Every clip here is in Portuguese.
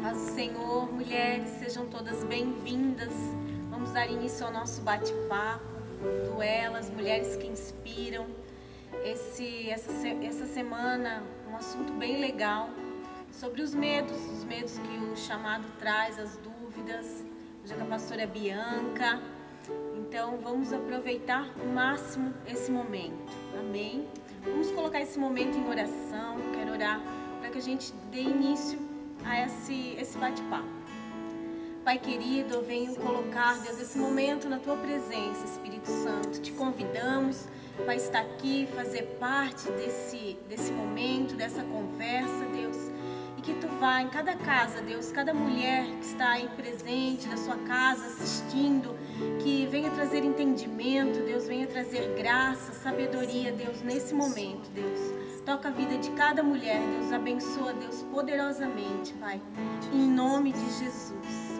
Paz do Senhor, mulheres, sejam todas bem-vindas. Vamos dar início ao nosso bate-papo do Elas, Mulheres que Inspiram. Essa semana, um assunto bem legal sobre os medos que o chamado traz, as dúvidas. Hoje é com a pastora Bianca. Então, vamos aproveitar ao máximo esse momento. Amém? Vamos colocar esse momento em oração. Quero orar para que a gente dê início a esse bate-papo. Pai querido, eu venho colocar, Deus, esse momento na Tua presença, Espírito Santo. Te convidamos para estar aqui, fazer parte desse momento, dessa conversa, Deus. E que Tu vá em cada casa, Deus, cada mulher que está aí presente na sua casa, assistindo, que venha trazer entendimento, Deus, venha trazer graça, sabedoria, Deus, nesse momento, Deus. Toca a vida de cada mulher, Deus, abençoa, Deus, poderosamente, Pai, em nome de Jesus.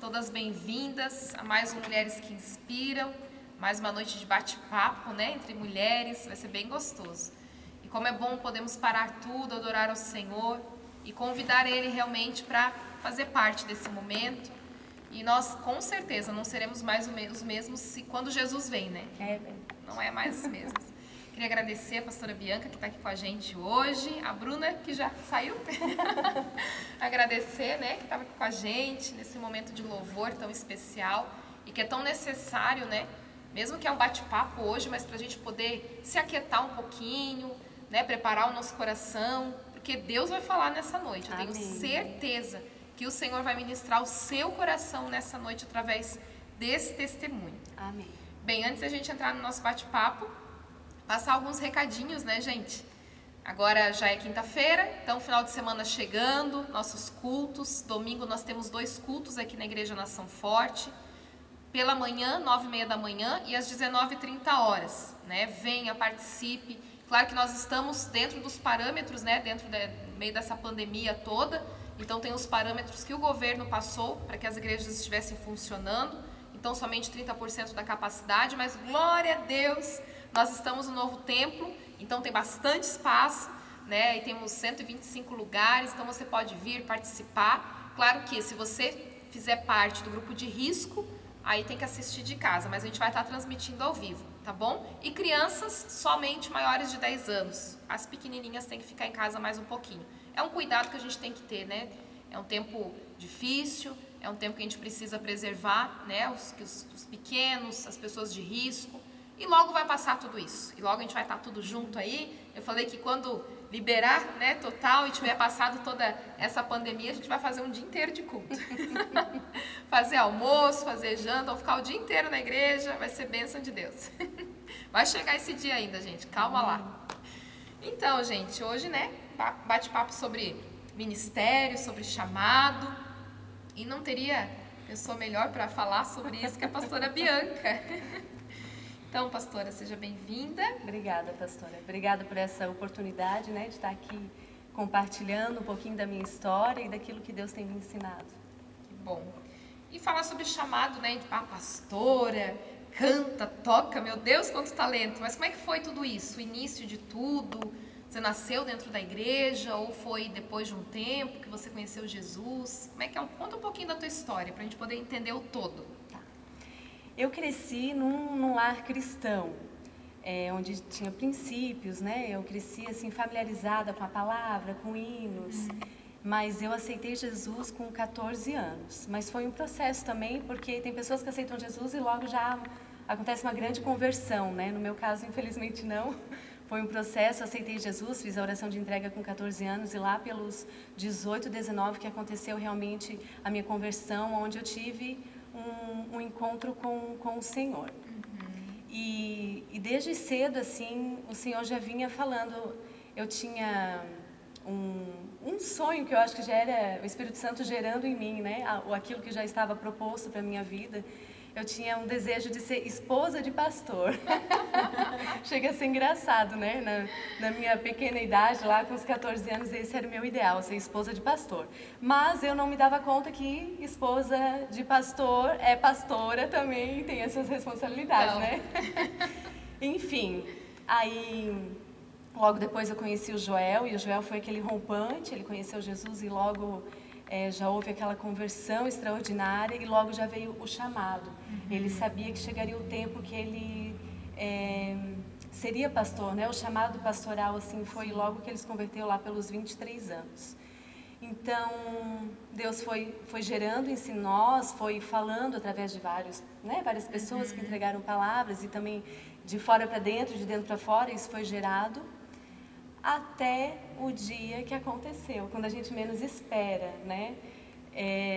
Todas bem-vindas a mais um Mulheres que Inspiram, mais uma noite de bate-papo, né, entre mulheres, vai ser bem gostoso. E como é bom podemos parar tudo, adorar ao Senhor e convidar Ele realmente para fazer parte desse momento. E nós, com certeza, não seremos mais os mesmos quando Jesus vem, né? Não é mais os mesmos. Queria agradecer a pastora Bianca, que está aqui com a gente hoje, a Bruna, que já saiu, agradecer, né, que estava aqui com a gente nesse momento de louvor tão especial e que é tão necessário, né, mesmo que é um bate-papo hoje, mas para a gente poder se aquietar um pouquinho, né, preparar o nosso coração, porque Deus vai falar nessa noite. Eu tenho certeza que o Senhor vai ministrar o seu coração nessa noite através desse testemunho. Amém. Bem, antes da gente entrar no nosso bate-papo, Passar alguns recadinhos, né, gente? Agora já é quinta-feira, então final de semana chegando, nossos cultos. Domingo nós temos 2 cultos aqui na Igreja Nação Forte. Pela manhã, 9h30 da manhã e às 19h30, né? Venha, participe. Claro que nós estamos dentro dos parâmetros, né? No meio dessa pandemia toda. Então tem os parâmetros que o governo passou para que as igrejas estivessem funcionando. Então somente 30% da capacidade, mas glória a Deus, nós estamos no novo templo, então tem bastante espaço, né? E temos 125 lugares, então você pode vir participar. Claro que se você fizer parte do grupo de risco, aí tem que assistir de casa, mas a gente vai estar transmitindo ao vivo, tá bom? E crianças somente maiores de 10 anos. As pequenininhas têm que ficar em casa mais um pouquinho. É um cuidado que a gente tem que ter, né? É um tempo difícil, é um tempo que a gente precisa preservar, né? Os pequenos, as pessoas de risco. E logo vai passar tudo isso. E logo a gente vai estar tudo junto aí. Eu falei que quando liberar, né, total, e tiver passado toda essa pandemia, a gente vai fazer um dia inteiro de culto. Fazer almoço, fazer janta, ou ficar o dia inteiro na igreja, vai ser bênção de Deus. Vai chegar esse dia ainda, gente, calma lá. Então, gente, hoje, né, bate-papo sobre ministério, sobre chamado, e não teria pessoa melhor para falar sobre isso que a pastora Bianca. Então, pastora, seja bem-vinda. Obrigada, pastora. Obrigada por essa oportunidade, né, de estar aqui compartilhando um pouquinho da minha história e daquilo que Deus tem me ensinado. Que bom. E falar sobre chamado, né, de pastora, canta, toca, meu Deus, quanto talento. Mas como é que foi tudo isso? O início de tudo? Você nasceu dentro da igreja ou foi depois de um tempo que você conheceu Jesus? Como é que é? Conta um pouquinho da tua história para a gente poder entender o todo. Eu cresci num lar cristão, onde tinha princípios, né? Eu cresci assim familiarizada com a palavra, com hinos, mas eu aceitei Jesus com 14 anos. Mas foi um processo também, porque tem pessoas que aceitam Jesus e logo já acontece uma grande conversão, né? No meu caso, infelizmente não. Foi um processo, aceitei Jesus, fiz a oração de entrega com 14 anos e lá pelos 18, 19 que aconteceu realmente a minha conversão, onde eu tive um encontro com o Senhor. E desde cedo, assim, o Senhor já vinha falando. Eu tinha um sonho que eu acho que já era o Espírito Santo gerando em mim, né? Aquilo que já estava proposto para a minha vida. Eu tinha um desejo de ser esposa de pastor. Chega a ser engraçado, né? Na minha pequena idade, lá com os 14 anos, esse era o meu ideal, ser esposa de pastor. Mas eu não me dava conta que esposa de pastor é pastora também, tem as suas responsabilidades, né? Enfim, aí logo depois eu conheci o Joel, e o Joel foi aquele rompante, ele conheceu Jesus e logo já houve aquela conversão extraordinária e logo já veio o chamado. Ele sabia que chegaria o tempo que ele seria pastor, né? O chamado pastoral assim foi logo que ele se converteu lá pelos 23 anos. Então, Deus foi gerando em nós, foi falando através de várias pessoas que entregaram palavras e também de fora para dentro, de dentro para fora, isso foi gerado até o dia que aconteceu, quando a gente menos espera, né?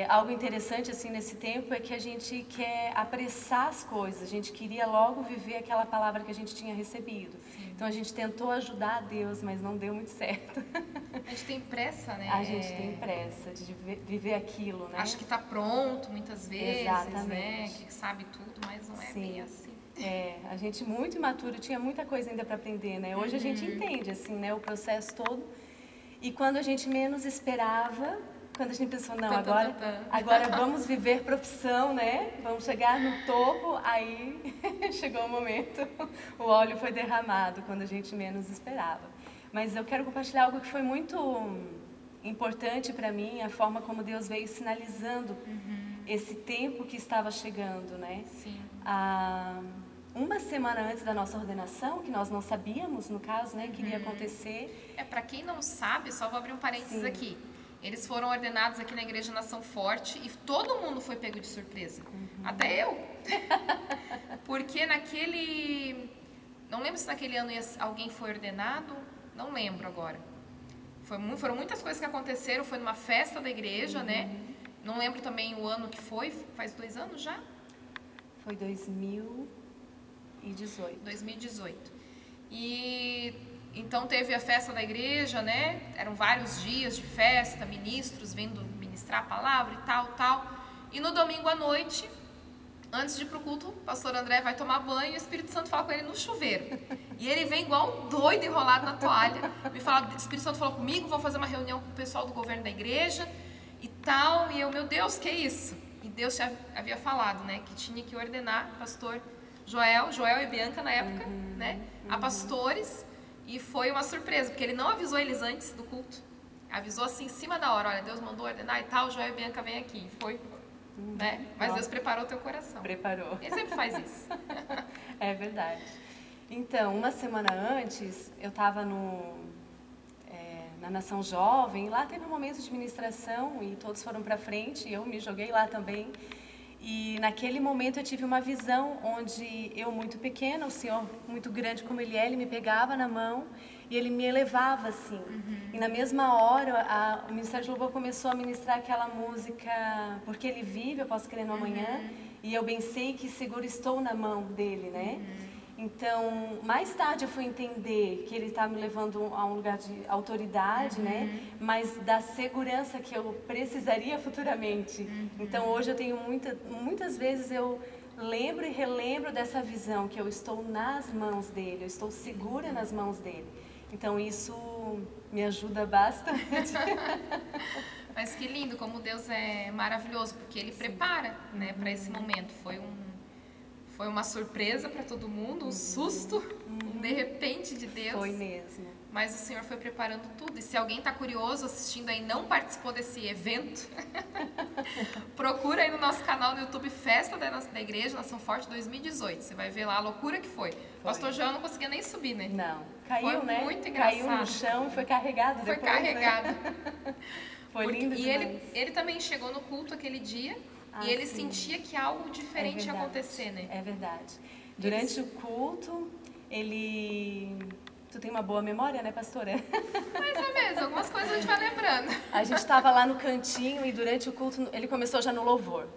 Algo interessante assim nesse tempo é que a gente quer apressar as coisas, a gente queria logo viver aquela palavra que a gente tinha recebido. Sim. Então a gente tentou ajudar a Deus, mas não deu muito certo. A gente tem pressa, né? A gente tem pressa de viver aquilo, né? Acho que está pronto muitas vezes, exatamente, né? Que sabe tudo, mas não é Sim. bem assim. A gente muito imaturo, tinha muita coisa ainda para aprender, né? Hoje a gente entende, assim, né? O processo todo. E quando a gente menos esperava, quando a gente pensou, não, agora vamos viver profissão, né? Vamos chegar no topo, aí chegou o momento, o óleo foi derramado quando a gente menos esperava. Mas eu quero compartilhar algo que foi muito importante para mim, a forma como Deus veio sinalizando esse tempo que estava chegando, né? Sim. Uma semana antes da nossa ordenação, que nós não sabíamos, no caso, né, que iria acontecer. Para quem não sabe, só vou abrir um parênteses aqui. Eles foram ordenados aqui na Igreja Nação Forte e todo mundo foi pego de surpresa. Até eu. Porque naquele... Não lembro se naquele ano alguém foi ordenado, não lembro agora. Foram muitas coisas que aconteceram, foi numa festa da igreja, né? Não lembro também o ano que foi, faz 2 anos já? Foi 2018. 2018. E então teve a festa da igreja, né? Eram vários dias de festa, ministros vindo ministrar a palavra e tal. E no domingo à noite, antes de ir pro culto, o pastor André vai tomar banho e o Espírito Santo fala com ele no chuveiro. E ele vem igual um doido enrolado na toalha. Me fala, o Espírito Santo falou comigo, vou fazer uma reunião com o pessoal do governo da igreja e tal. E eu, meu Deus, que é isso? E Deus já havia falado, né, que tinha que ordenar pastor Joel e Bianca na época, né, a pastores. E foi uma surpresa, porque ele não avisou eles antes do culto. Avisou assim em cima da hora, olha, Deus mandou ordenar e tal, Joel e Bianca vem aqui. E foi, né? Mas Deus preparou o teu coração. Preparou. Ele sempre faz isso. É verdade. Então, uma semana antes, eu estava na Nação Jovem, lá teve um momento de ministração e todos foram para frente, e eu me joguei lá também. E naquele momento eu tive uma visão onde eu, muito pequena, o Senhor muito grande como Ele me pegava na mão e Ele me elevava assim. E na mesma hora o Ministério de Louvor começou a ministrar aquela música Porque Ele Vive, Eu Posso Crer no Amanhã. E eu bem sei que seguro estou na mão dEle, né? Então, mais tarde eu fui entender que Ele está me levando a um lugar de autoridade, né? Mas da segurança que eu precisaria futuramente. Então, hoje eu tenho muitas vezes eu lembro e relembro dessa visão, que eu estou nas mãos dEle, eu estou segura nas mãos dEle. Então, isso me ajuda bastante. Mas que lindo, como Deus é maravilhoso, porque Ele prepara, né, para esse momento. Foi uma surpresa para todo mundo, um susto, um de repente de Deus. Foi mesmo. Mas o Senhor foi preparando tudo. E se alguém está curioso assistindo aí, não participou desse evento, procura aí no nosso canal no YouTube Festa da Igreja Nação Forte 2018. Você vai ver lá a loucura que foi. O pastor João não conseguia nem subir, né? Não. Caiu, foi né? Muito engraçado. Caiu no chão e foi carregado depois. Foi carregado. Né? Foi lindo demais. E ele também chegou no culto aquele dia. E ele sentia que algo diferente ia acontecer, né? É verdade. Durante o culto, Tu tem uma boa memória, né, pastora? Mais ou menos, algumas coisas a gente vai lembrando. A gente estava lá no cantinho e durante o culto, ele começou já no louvor.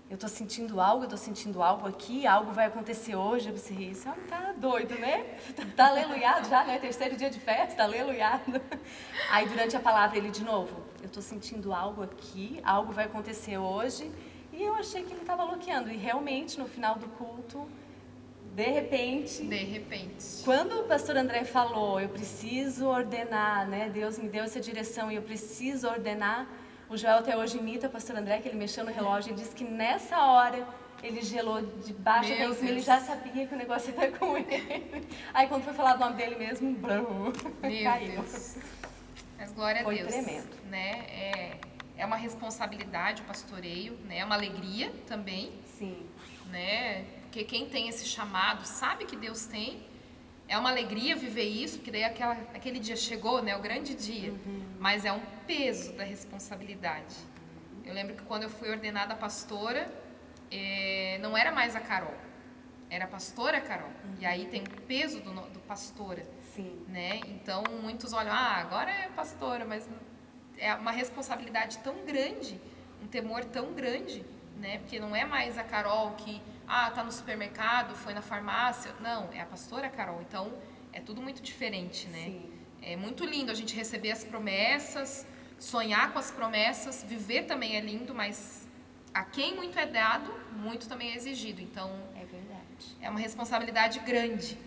Eu tô sentindo algo aqui, algo vai acontecer hoje. Eu pensei, isso tá doido, né? Tá aleluiado já, né? Terceiro dia de festa, aleluiado. Aí durante a palavra ele de novo, eu tô sentindo algo aqui, algo vai acontecer hoje. E eu achei que ele estava bloqueando. E realmente, no final do culto, de repente, quando o pastor André falou, eu preciso ordenar, né? Deus me deu essa direção e eu preciso ordenar. O Joel até hoje imita o pastor André, que ele mexeu no relógio e disse que nessa hora ele gelou de baixo até em cima, ele já sabia que o negócio ia estar com ele. Aí quando foi falar do nome dele mesmo, caiu. Deus. Mas glória a Deus. Foi tremendo. Né? É uma responsabilidade o pastoreio, né? É uma alegria também. Sim. Né? Porque quem tem esse chamado sabe que Deus tem. É uma alegria viver isso, porque daí aquele dia chegou, né? O grande dia. Mas é um peso da responsabilidade. Eu lembro que quando eu fui ordenada pastora, não era mais a Carol. Era a pastora Carol. E aí tem o peso do pastora. Sim. Né? Então, muitos olham, agora é pastora, mas é uma responsabilidade tão grande, um temor tão grande, né? Porque não é mais a Carol que... tá no supermercado, foi na farmácia. Não, é a pastora Carol. Então, é tudo muito diferente, né? Sim. É muito lindo a gente receber as promessas, sonhar com as promessas, viver também é lindo, mas a quem muito é dado, muito também é exigido. Então, é verdade. É uma responsabilidade grande,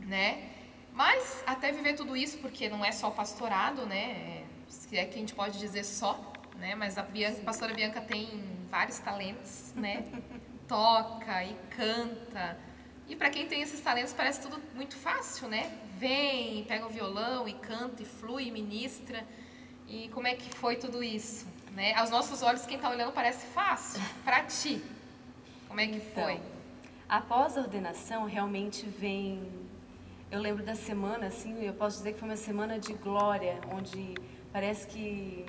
né? Mas até viver tudo isso, porque não é só o pastorado, né? Se é que a gente pode dizer só, né? Mas a pastora Bianca tem vários talentos, né? Toca e canta. E para quem tem esses talentos parece tudo muito fácil, né? Vem, pega o violão e canta e flui, e ministra. E como é que foi tudo isso, né? Aos nossos olhos, quem está olhando parece fácil. Para ti, como é que foi? Após a ordenação, realmente vem... Eu lembro da semana, assim, eu posso dizer que foi uma semana de glória, onde parece que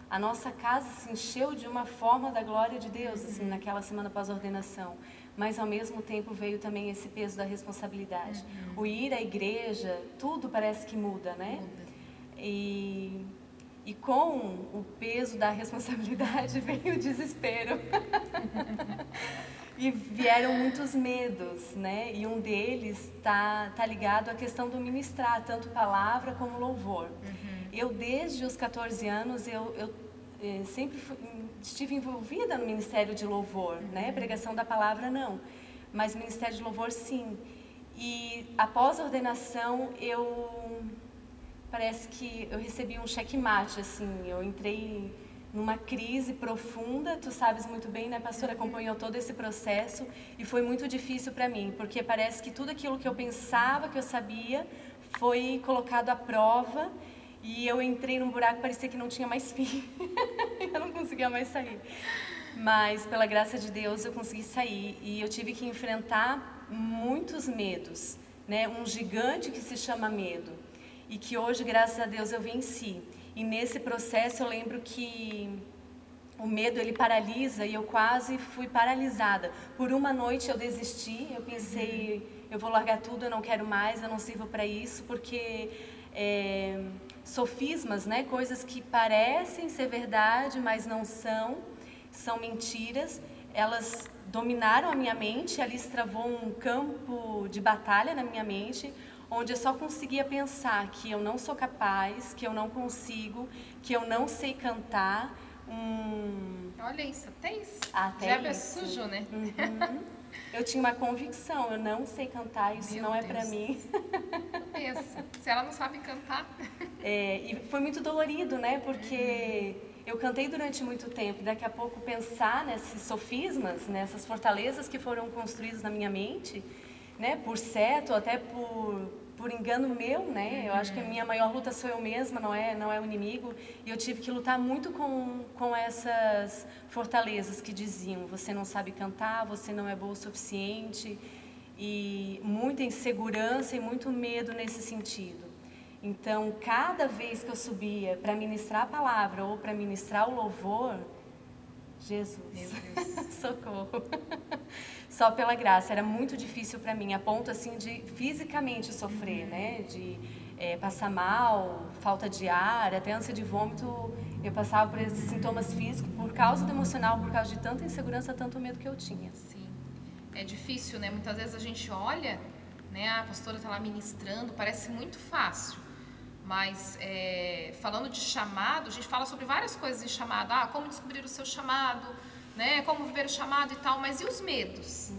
a nossa casa se encheu de uma forma da glória de Deus, assim, naquela semana pós-ordenação. Mas, ao mesmo tempo, veio também esse peso da responsabilidade. O ir à igreja, tudo parece que muda, né? E com o peso da responsabilidade veio o desespero. E vieram muitos medos, né? E um deles tá ligado à questão do ministrar, tanto palavra como louvor. Eu, desde os 14 anos, eu sempre estive envolvida no ministério de louvor, né? Pregação da palavra, não. Mas ministério de louvor, sim. E após a ordenação, parece que eu recebi um checkmate, assim. Eu entrei numa crise profunda, tu sabes muito bem, né, pastora, acompanhou todo esse processo e foi muito difícil para mim, porque parece que tudo aquilo que eu pensava que eu sabia foi colocado à prova e eu entrei num buraco, parecia que não tinha mais fim, eu não conseguia mais sair. Mas pela graça de Deus eu consegui sair e eu tive que enfrentar muitos medos, né, um gigante que se chama medo e que hoje, graças a Deus, eu venci. E nesse processo eu lembro que o medo ele paralisa e eu quase fui paralisada. Por uma noite eu desisti, eu pensei, eu vou largar tudo, eu não quero mais, eu não sirvo para isso, porque sofismas, né, coisas que parecem ser verdade, mas não são mentiras, elas dominaram a minha mente, ali travou um campo de batalha na minha mente, onde eu só conseguia pensar que eu não sou capaz, que eu não consigo, que eu não sei cantar. Olha isso, até isso. Até diabo isso. É sujo, né? Eu tinha uma convicção, eu não sei cantar, isso não é pra mim. Pensa, se ela não sabe cantar. E foi muito dolorido, né? Porque eu cantei durante muito tempo, daqui a pouco pensar nesses sofismas, nessas fortalezas que foram construídas na minha mente, né, por certo, até por engano meu, né? Eu acho que a minha maior luta sou eu mesma, não é o inimigo. E eu tive que lutar muito com essas fortalezas que diziam: você não sabe cantar, você não é boa o suficiente. E muita insegurança e muito medo nesse sentido. Então, cada vez que eu subia para ministrar a palavra ou para ministrar o louvor, Jesus, meu Deus. socorro. Só pela graça, era muito difícil para mim, a ponto assim de fisicamente sofrer, né? De passar mal, falta de ar, até ânsia de vômito. Eu passava por esses sintomas físicos por causa do emocional, por causa de tanta insegurança, tanto medo que eu tinha. Sim, é difícil, né? Muitas vezes a gente olha, né? A pastora está lá ministrando, parece muito fácil. Mas falando de chamado, a gente fala sobre várias coisas em chamado. Como descobrir o seu chamado, né? Como viver o chamado e tal. Mas e os medos,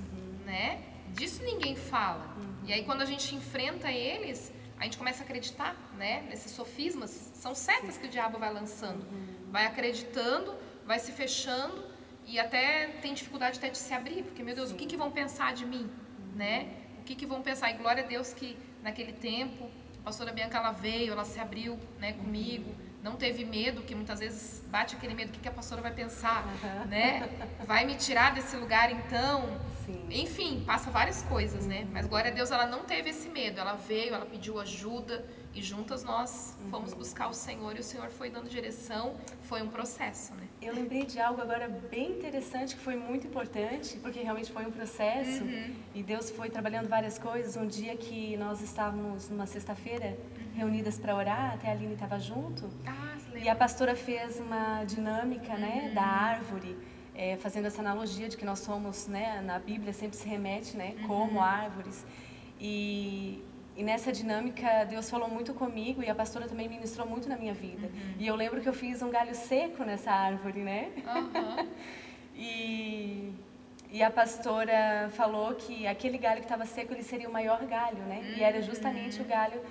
né? Disso ninguém fala. E aí quando a gente enfrenta eles, a gente começa a acreditar, né? Nesses sofismas. São setas que o diabo vai lançando. Vai acreditando, vai se fechando e até tem dificuldade até de se abrir. Porque, meu Deus, o que vão pensar de mim, né? O que vão pensar? E glória a Deus que naquele tempo... A pastora Bianca, ela veio, ela se abriu, né, comigo, não teve medo, que muitas vezes bate aquele medo, o que a pastora vai pensar, né? Vai me tirar desse lugar então? Sim. Enfim, passa várias coisas, né? Mas glória a Deus, ela não teve esse medo, ela veio, ela pediu ajuda e juntas nós fomos buscar o Senhor e o Senhor foi dando direção, foi um processo, né? Eu lembrei de algo agora bem interessante, que foi muito importante, porque realmente foi um processo e Deus foi trabalhando várias coisas. Um dia que nós estávamos numa sexta-feira reunidas para orar, até a Aline estava junto, e a pastora fez uma dinâmica, né, da árvore, fazendo essa analogia de que nós somos, né, na Bíblia sempre se remete, né, como árvores. E nessa dinâmica, Deus falou muito comigo e a pastora também ministrou muito na minha vida. E eu lembro que eu fiz um galho seco nessa árvore, né? E a pastora falou que aquele galho que estava seco, ele seria o maior galho, né? E era justamente o galho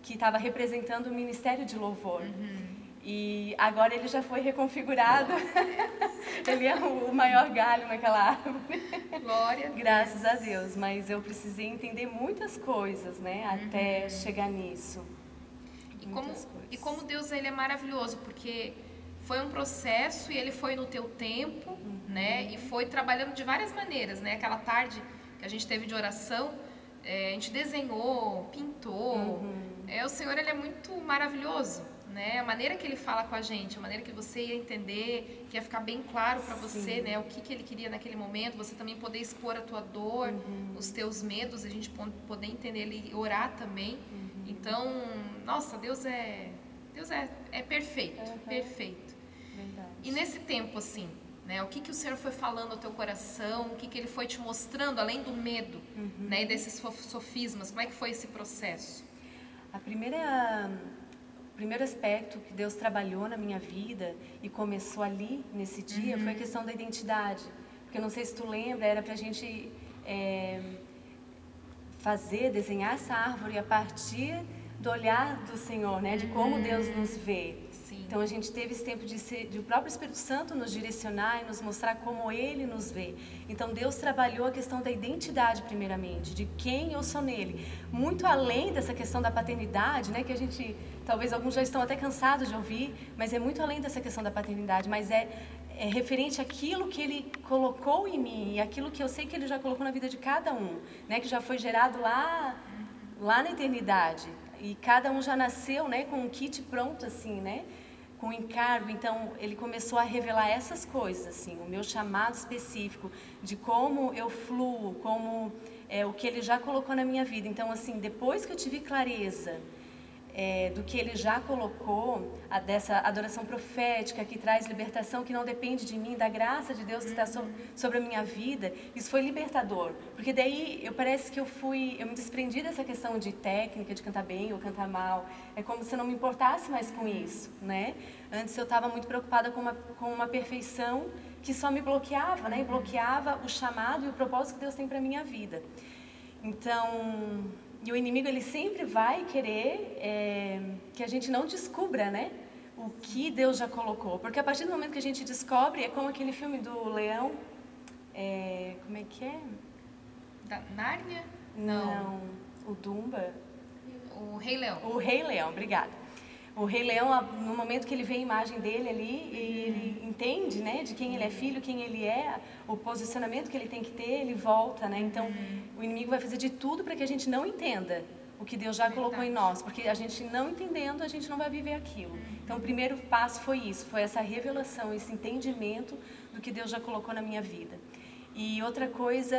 que estava representando o ministério de louvor. E agora ele já foi reconfigurado. Ele é o maior galho naquela árvore. Glória a Deus. Graças a Deus. Mas eu precisei entender muitas coisas, né? Até chegar nisso. E como Deus, ele é maravilhoso, porque foi um processo e ele foi no teu tempo, né? E foi trabalhando de várias maneiras, né? Aquela tarde que a gente teve de oração, a gente desenhou, pintou. O Senhor, ele é muito maravilhoso. Né? A maneira que ele fala com a gente, a maneira que você ia entender, que ia ficar bem claro para você, né? O que ele queria naquele momento, você também poder expor a tua dor, os teus medos, a gente poder entender ele e orar também. Então, nossa, Deus é perfeito, perfeito. Verdade. E nesse tempo, assim, né? O que o Senhor foi falando ao teu coração, o que Ele foi te mostrando, além do medo, né? E desses sofismas, como é que foi esse processo? O primeiro aspecto que Deus trabalhou na minha vida e começou ali, nesse dia, foi a questão da identidade. Porque, não sei se tu lembra, era pra gente desenhar essa árvore a partir do olhar do Senhor, né? De como Deus nos vê. Sim. Então a gente teve esse tempo de o próprio Espírito Santo nos direcionar e nos mostrar como Ele nos vê. Então Deus trabalhou a questão da identidade primeiramente, de quem eu sou nele. Muito além dessa questão da paternidade, né? Que a gente, talvez alguns já estão até cansados de ouvir, mas é muito além dessa questão da paternidade, mas é referente àquilo que Ele colocou em mim e aquilo que eu sei que Ele já colocou na vida de cada um, né? Que já foi gerado lá na eternidade. E cada um já nasceu, né, com um kit pronto, assim, né, com encargo. Então, Ele começou a revelar essas coisas, assim, o meu chamado específico, de como eu fluo, como o que Ele já colocou na minha vida. Então, assim, depois que eu tive clareza do que Ele já colocou, dessa adoração profética que traz libertação, que não depende de mim, da graça de Deus que está sobre a minha vida, isso foi libertador. Porque daí parece que eu me desprendi dessa questão de técnica, de cantar bem ou cantar mal. É como se eu não me importasse mais com isso, né? Antes eu estava muito preocupada com uma perfeição que só me bloqueava, né? E bloqueava o chamado e o propósito que Deus tem para a minha vida. Então, e o inimigo, ele sempre vai querer que a gente não descubra, né, o que Deus já colocou. Porque a partir do momento que a gente descobre, é como aquele filme do leão, como é que é? Da Nárnia? Não, o Dumba. O Rei Leão. O Rei Leão, obrigada. O Rei Leão, no momento que ele vê a imagem dele ali, ele entende, né, de quem ele é filho, quem ele é, o posicionamento que ele tem que ter, ele volta, né? Então, o inimigo vai fazer de tudo para que a gente não entenda o que Deus já colocou em nós, porque a gente não entendendo, a gente não vai viver aquilo. Então, o primeiro passo foi isso, foi essa revelação, esse entendimento do que Deus já colocou na minha vida. E outra coisa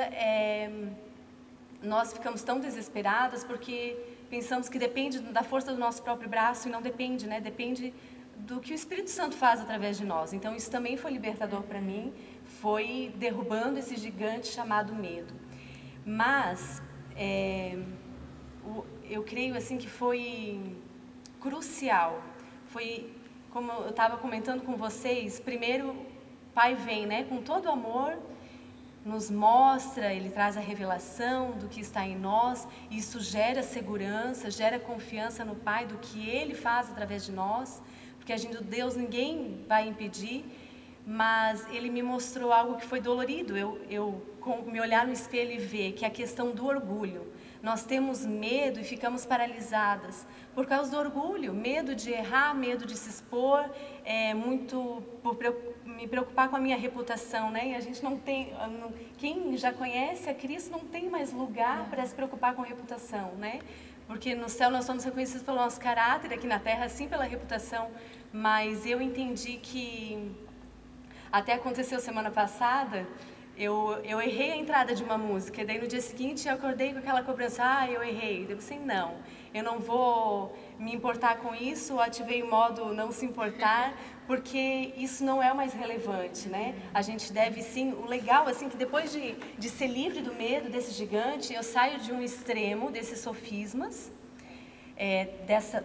nós ficamos tão desesperadas porque pensamos que depende da força do nosso próprio braço e não depende, né? Depende do que o Espírito Santo faz através de nós. Então, isso também foi libertador para mim, foi derrubando esse gigante chamado medo. Mas, eu creio assim que foi crucial. Foi, como eu estava comentando com vocês, primeiro o Pai vem, né? Com todo amor, nos mostra, Ele traz a revelação do que está em nós, e isso gera segurança, gera confiança no Pai, do que Ele faz através de nós, porque agindo Deus ninguém vai impedir, mas Ele me mostrou algo que foi dolorido, eu me olhar no espelho e ver que é a questão do orgulho. Nós temos medo e ficamos paralisadas por causa do orgulho, medo de errar, medo de se expor, muito por me preocupar com a minha reputação, né? E a gente não tem, quem já conhece a Cristo não tem mais lugar para se preocupar com a reputação, né? Porque no céu nós somos reconhecidos pelo nosso caráter, aqui na terra sim pela reputação, mas eu entendi que, até aconteceu semana passada, eu errei a entrada de uma música, daí no dia seguinte eu acordei com aquela cobrança, eu errei. Eu pensei, não, eu não vou me importar com isso, ativei o modo não se importar, porque isso não é o mais relevante, né? A gente deve sim, o legal assim, que depois de ser livre do medo, desse gigante, eu saio de um extremo, desses sofismas,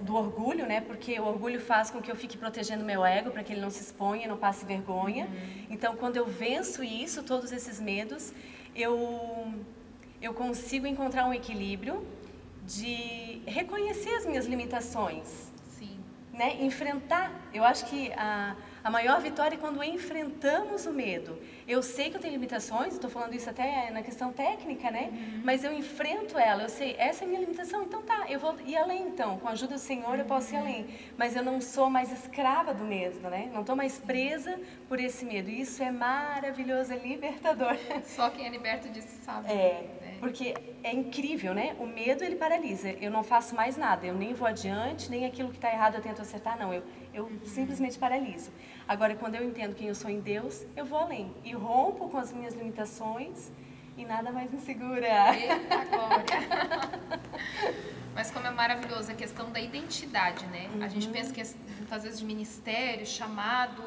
do orgulho, né? Porque o orgulho faz com que eu fique protegendo meu ego para que ele não se exponha, não passe vergonha. Então, quando eu venço isso, todos esses medos, eu consigo encontrar um equilíbrio de reconhecer as minhas limitações, né? Enfrentar. Eu acho que a maior vitória é quando enfrentamos o medo. Eu sei que eu tenho limitações, estou falando isso até na questão técnica, né? Mas eu enfrento ela, eu sei, essa é a minha limitação, então tá, eu vou ir além então. Com a ajuda do Senhor eu posso ir além. Mas eu não sou mais escrava do medo, né? Não estou mais presa por esse medo. E isso é maravilhoso, é libertador. Só quem é liberto disso sabe. Porque é incrível, né? O medo, ele paralisa. Eu não faço mais nada, eu nem vou adiante, nem aquilo que está errado eu tento acertar, não. Eu simplesmente paraliso. Agora, quando eu entendo quem eu sou em Deus, eu vou além. E rompo com as minhas limitações e nada mais me segura. Eita glória! Mas como é maravilhoso a questão da identidade, né? A gente pensa que muitas vezes de ministério, chamado,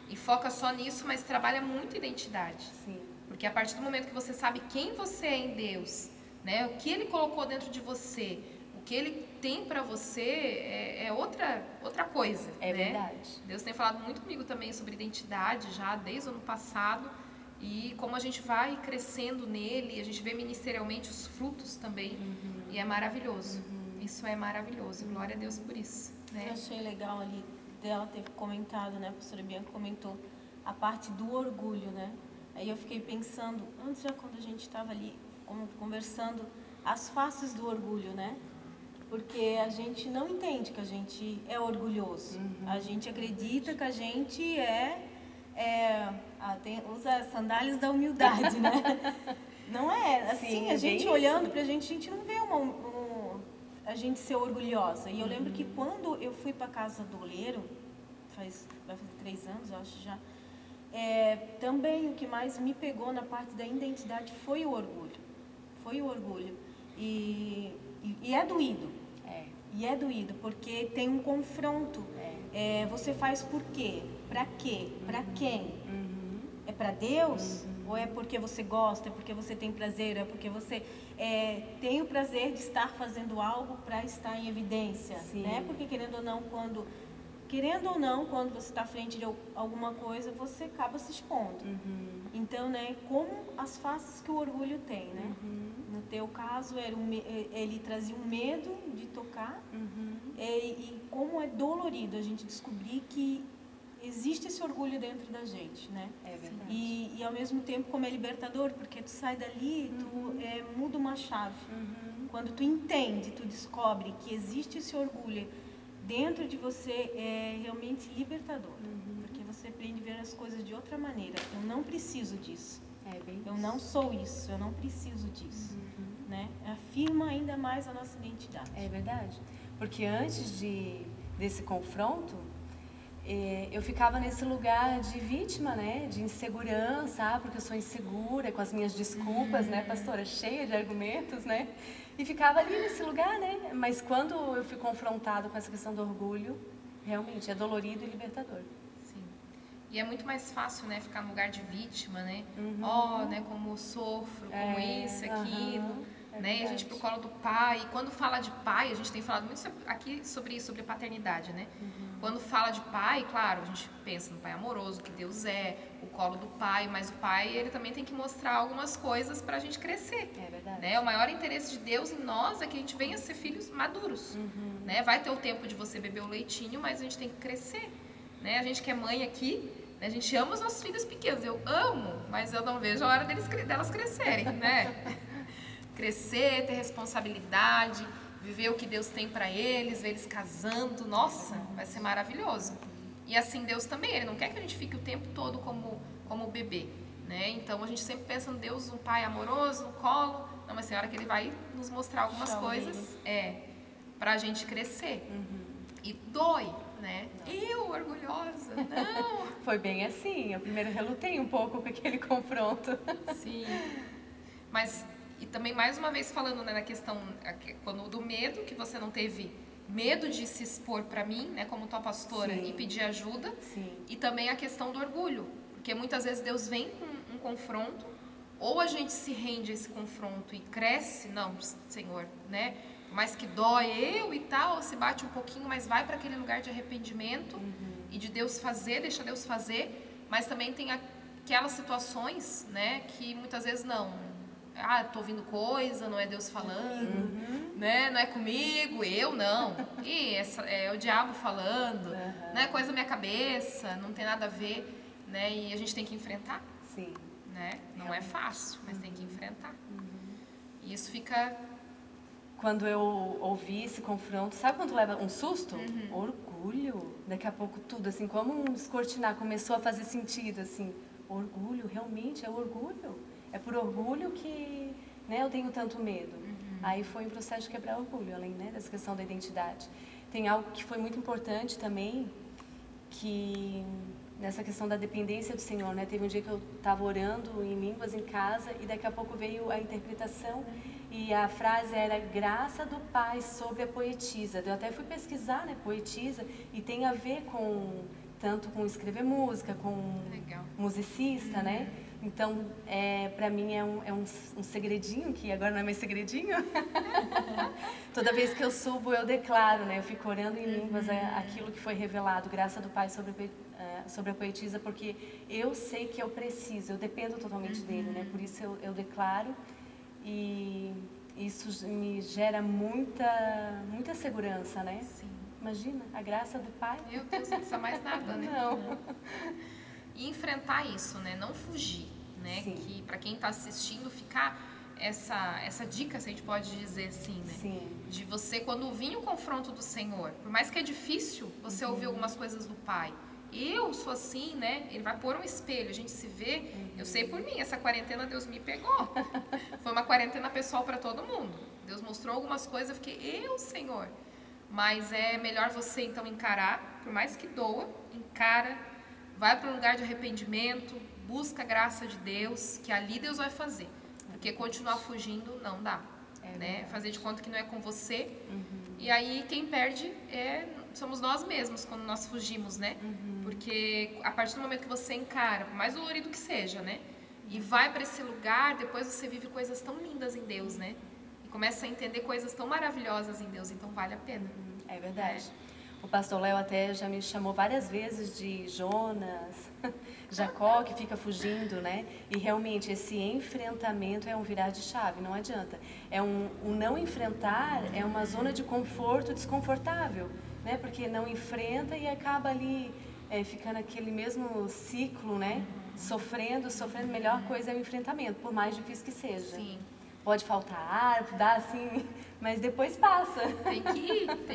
e foca só nisso, mas trabalha muito identidade. Sim. Porque a partir do momento que você sabe quem você é em Deus, né, o que Ele colocou dentro de você, o que Ele tem para você é outra coisa. É né? verdade. Deus tem falado muito comigo também sobre identidade já desde o ano passado, e como a gente vai crescendo nele, a gente vê ministerialmente os frutos também, e é maravilhoso. Isso é maravilhoso. Glória a Deus por isso. Né? Eu achei legal ali dela ter comentado, né? A professora Bianca comentou a parte do orgulho, né? Aí eu fiquei pensando, antes já quando a gente estava ali conversando, as faces do orgulho, né? Porque a gente não entende que a gente é orgulhoso. A gente acredita que a gente usa as sandálias da humildade, né? Não é assim, Sim, a gente bem olhando isso. pra gente, a gente não vê a gente ser orgulhosa. E eu lembro que quando eu fui para casa do oleiro, vai fazer 3 anos, eu acho já, também o que mais me pegou na parte da identidade foi o orgulho. Foi o orgulho. E é doído. E é doído, porque tem um confronto. Você faz por quê? Pra quê? Pra quem? É pra Deus? Ou é porque você gosta? É porque você tem prazer? É porque você tem o prazer de estar fazendo algo para estar em evidência? Né? Porque querendo ou não, quando você está à frente de alguma coisa, você acaba se expondo. Então, né, como as faces que o orgulho tem, né? No teu caso, ele trazia um medo de tocar, e como é dolorido a gente descobrir que existe esse orgulho dentro da gente, né? É verdade. E ao mesmo tempo como é libertador, porque tu sai dali, tu muda uma chave. Quando tu entende, tu descobre que existe esse orgulho dentro de você, é realmente libertador. Porque você aprende a ver as coisas de outra maneira. Eu não preciso disso. Eu não sou isso, eu não preciso disso. Né? Afirma ainda mais a nossa identidade. É verdade. Porque antes desse confronto, eu ficava nesse lugar de vítima, né? De insegurança, porque eu sou insegura, com as minhas desculpas, né, pastora? Cheia de argumentos, né? E ficava ali nesse lugar, né? Mas quando eu fui confrontado com essa questão do orgulho, realmente é dolorido e libertador. Sim. E é muito mais fácil, né, ficar no lugar de vítima, né? Né, como eu sofro, como isso, aquilo. Né? E a gente pro colo do pai. E quando fala de pai, a gente tem falado muito aqui sobre isso, sobre paternidade, né? Quando fala de pai, claro, a gente pensa no pai amoroso, que Deus é, o colo do pai, mas o pai, ele também tem que mostrar algumas coisas pra gente crescer. É verdade. Né? O maior interesse de Deus em nós é que a gente venha a ser filhos maduros. Né? Vai ter o tempo de você beber o leitinho, mas a gente tem que crescer. Né? A gente que é mãe aqui, né? A gente ama os nossos filhos pequenos. Eu amo, mas eu não vejo a hora delas crescerem, né? Crescer, ter responsabilidade, viver o que Deus tem para eles, ver eles casando, nossa, vai ser maravilhoso. E assim Deus também, Ele não quer que a gente fique o tempo todo como bebê, né? Então a gente sempre pensa no Deus, um pai amoroso, no colo, não, mas tem hora que Ele vai nos mostrar algumas coisas, pra gente crescer. E dói, né? Eu, orgulhosa, não. Foi bem assim, eu primeiro relutei um pouco com aquele confronto. Sim, mas... E também, mais uma vez, falando, né, na questão do medo, que você não teve medo de se expor para mim, né, como tua pastora, e pedir ajuda. E também a questão do orgulho, porque muitas vezes Deus vem com um confronto, ou a gente se rende a esse confronto e cresce, não, Senhor, né, mas que dói eu e tal, se bate um pouquinho, mas vai para aquele lugar de arrependimento e de Deus fazer, deixa Deus fazer, mas também tem aquelas situações, né, que muitas vezes não... tô ouvindo coisa, não é Deus falando, né? Não é comigo, eu não. E é o diabo falando, não é coisa da minha cabeça, não tem nada a ver, né? E a gente tem que enfrentar. Sim. Né? Não é fácil, mas tem que enfrentar. E isso fica... Quando eu ouvi esse confronto, sabe quando leva um susto? Orgulho. Daqui a pouco tudo, assim, como um descortinar, começou a fazer sentido, assim. Orgulho, realmente é orgulho. É por orgulho que, né, eu tenho tanto medo. Aí foi um processo de quebrar orgulho, além, né, dessa questão da identidade. Tem algo que foi muito importante também, que nessa questão da dependência do Senhor, né? Teve um dia que eu estava orando em línguas em casa e daqui a pouco veio a interpretação e a frase era graça do Pai sobre a poetisa. Eu até fui pesquisar, né, poetisa, e tem a ver com tanto com escrever música, com Legal. musicista, né? Então, para mim é um segredinho, que agora não é mais segredinho. Toda vez que eu subo, eu declaro, né? Eu fico orando em línguas aquilo que foi revelado, graça do Pai sobre a poetisa, porque eu sei que eu preciso, eu dependo totalmente dele, né? Por isso eu declaro, e isso me gera muita segurança, né? Sim. Imagina, a graça do Pai. Meu Deus, não precisa mais nada, né? Não. E enfrentar isso, né? Não fugir, né? Sim. Que para quem está assistindo ficar essa dica, se a gente pode dizer assim, né? Sim. De você, quando vir o confronto do Senhor, por mais que é difícil você ouvir algumas coisas do Pai, eu sou assim, né? Ele vai pôr um espelho, a gente se vê. Eu sei por mim, essa quarentena Deus me pegou. Foi uma quarentena pessoal para todo mundo. Deus mostrou algumas coisas, eu fiquei, Senhor. Mas é melhor você então encarar, por mais que doa, encara, vai para um lugar de arrependimento, busca a graça de Deus, que ali Deus vai fazer. Porque continuar fugindo não dá, né? Fazer de conta que não é com você. E aí quem perde somos nós mesmos quando nós fugimos, né? Porque a partir do momento que você encara, por mais dolorido que seja, né? E vai para esse lugar, depois você vive coisas tão lindas em Deus, né? E começa a entender coisas tão maravilhosas em Deus, então vale a pena. É verdade. O pastor Léo até já me chamou várias vezes de Jonas, Jacó, que fica fugindo, né? E realmente esse enfrentamento é um virar de chave, não adianta. O não enfrentar é uma zona de conforto desconfortável, né? Porque não enfrenta e acaba ali ficando aquele mesmo ciclo, né? Sofrendo. Melhor coisa é o enfrentamento, por mais difícil que seja. Sim. Pode faltar ar, dá assim, mas depois passa. Tem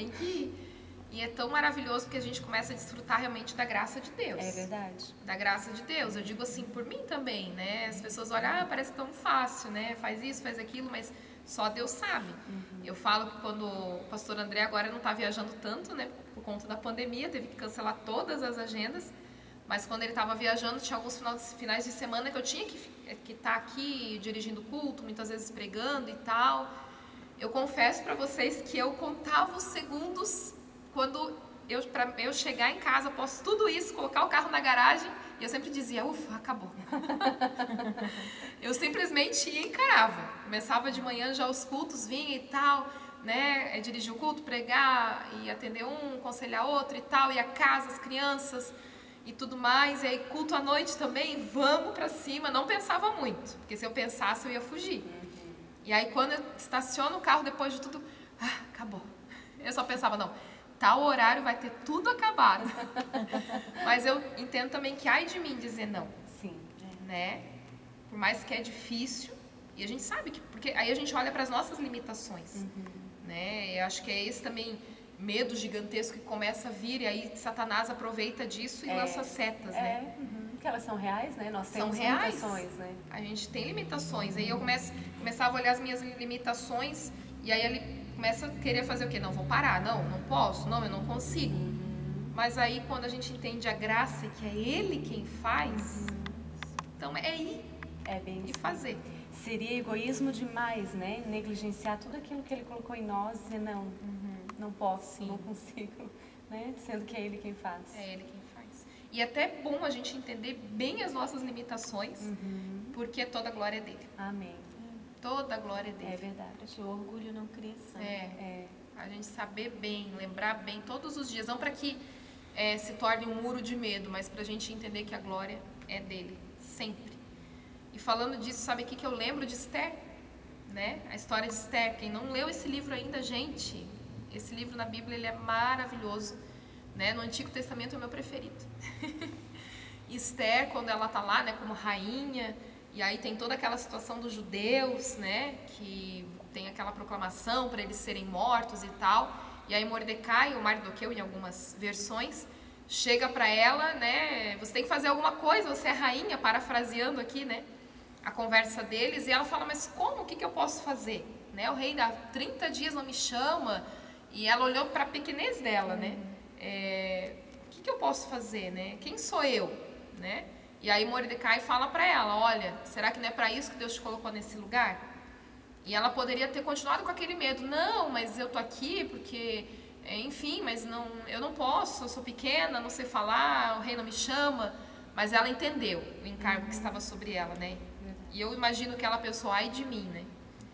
que ir. E é tão maravilhoso porque a gente começa a desfrutar realmente da graça de Deus. É verdade. Da graça de Deus. Eu digo assim, por mim também, né? As pessoas olham, parece tão fácil, né? Faz isso, faz aquilo, mas só Deus sabe. Eu falo que quando o pastor André agora não está viajando tanto, né? Por conta da pandemia, teve que cancelar todas as agendas. Mas quando ele estava viajando, tinha alguns finais de semana que eu tinha que estar aqui dirigindo culto, muitas vezes pregando e tal. Eu confesso para vocês que eu contava os segundos quando para eu chegar em casa, após tudo isso, colocar o carro na garagem, e eu sempre dizia, ufa, acabou. Eu simplesmente ia e encarava. Começava de manhã já os cultos, vinha e tal, né? Dirigir o culto, pregar, e atender um, aconselhar outro e tal, e a casa, as crianças e tudo mais. E aí culto à noite também, vamos pra cima. Não pensava muito, porque se eu pensasse eu ia fugir. E aí quando eu estaciono o carro depois de tudo, acabou. Eu só pensava, não, tal horário vai ter tudo acabado. Mas eu entendo também que ai de mim dizer não. Sim. Né? Por mais que é difícil, e a gente sabe que, porque aí a gente olha para as nossas limitações, né? Eu acho que é esse também medo gigantesco que começa a vir, e aí Satanás aproveita disso e lança setas, né? Que elas são reais, né? Nós São temos reais. limitações, né? A gente tem limitações. Aí eu começava a olhar as minhas limitações, e aí ele começa a querer fazer o quê? Não, vou parar. Não posso. Não, eu não consigo. Mas aí quando a gente entende a graça, que é Ele quem faz, então é ir e fazer. Seria egoísmo demais, né? Negligenciar tudo aquilo que Ele colocou em nós e dizer, não posso, não consigo, né? Sendo que é Ele quem faz. É Ele quem faz. E é até bom a gente entender bem as nossas limitações, porque toda a glória é dele. Amém. Toda a glória é dele. É verdade. Para que o orgulho não cresça. A gente saber bem, lembrar bem todos os dias. Não para que se torne um muro de medo, mas para a gente entender que a glória é dele, sempre. E falando disso, sabe o que eu lembro de Esther? Né? A história de Esther. Quem não leu esse livro ainda, gente, esse livro na Bíblia ele é maravilhoso. Né? No Antigo Testamento é o meu preferido. Esther, quando ela está lá, né, como rainha, e aí tem toda aquela situação dos judeus, né, que tem aquela proclamação para eles serem mortos e tal. E aí Mordecai, ou Mardoqueu em algumas versões, chega para ela, né, você tem que fazer alguma coisa, você é rainha, parafraseando aqui, né, a conversa deles. E ela fala, mas como? O que eu posso fazer? Né, o rei há 30 dias não me chama. E ela olhou para a pequenez dela, né, o que eu posso fazer, né, quem sou eu, né? E aí Mordecai fala para ela, olha, será que não é para isso que Deus te colocou nesse lugar? E ela poderia ter continuado com aquele medo. Não, mas eu tô aqui porque enfim, mas não, eu não posso, eu sou pequena, não sei falar, o rei não me chama. Mas ela entendeu o encargo que estava sobre ela, né? E eu imagino que ela pensou, ai de mim, né?